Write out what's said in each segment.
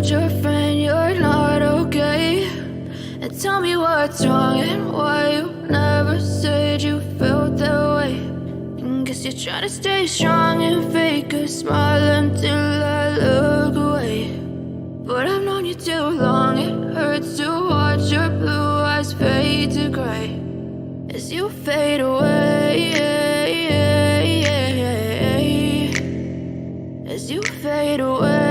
told your friend you're not okay? And tell me what's wrong and why you never said you felt that way. And guess you're trying to stay strong and fake a smile until I look away. But I've known you too long, it hurts to watch your blue eyes fade to gray as you fade away, as you fade away.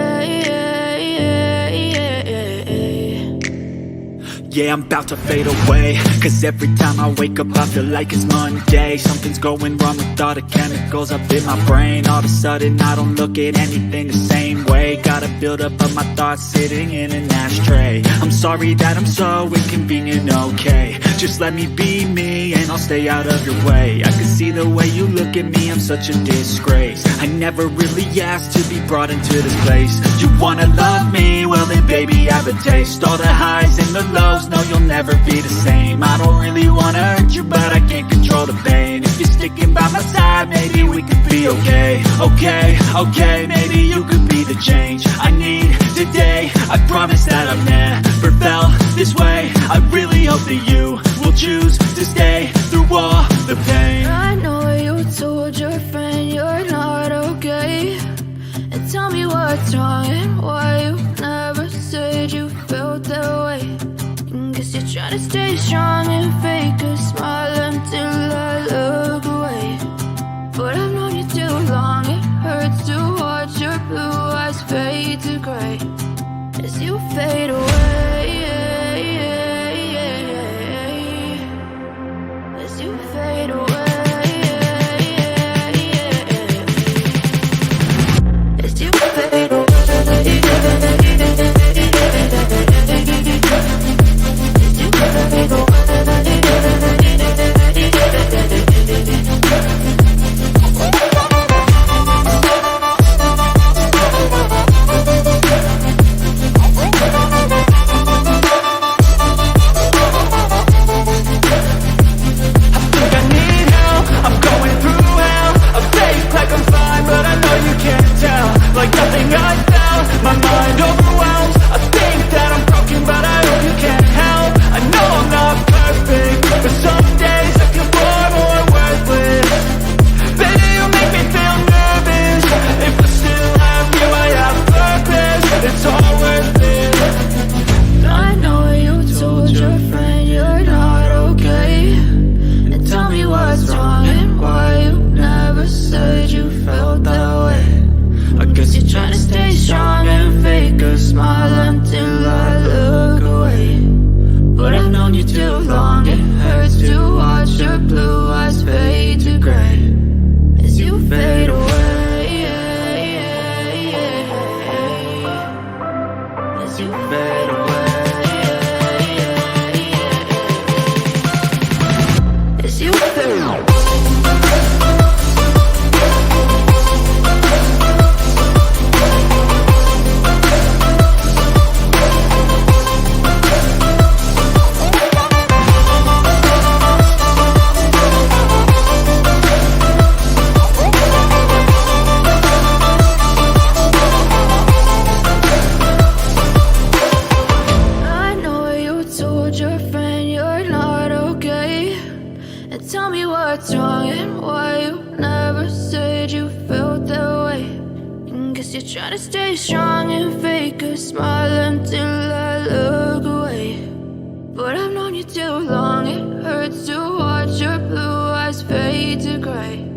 Yeah, I'm about to fade away, cause every time I wake up I feel like it's Monday. Something's going wrong with all the chemicals up in my brain. All of a sudden I don't look at anything the same way. Got a buildup of my thoughts sitting in an ashtray. I'm sorry that I'm so inconvenient, okay? Just let me be me and I'll stay out of your way. I can see the way you look at me, I'm such a disgrace. I never really asked to be brought into this place. You wanna love me? Well then baby I have a taste. All the highs and the lows, no, you'll never be the same. I don't really wanna hurt you, but I can't control the pain. If you're sticking by my side, maybe we could be okay. Okay, maybe you could be the change I need today. I promise that I've never felt this way. I really hope that you will choose to stay through all the pain. I know you told your friend you're not okay. And tell me what's wrong and why you never said you felt that way. Guess you're trying to stay strong and fake a smile until I look away. But I've known you too long, it hurts to watch your blue eyes fade to gray as you fade away, as you fade away, as you fade away. Tell me what's wrong and why you never said you felt that way. And guess you're trying to stay strong and fake a smile until I look away. But I've known you too long, it hurts to watch your blue eyes fade to gray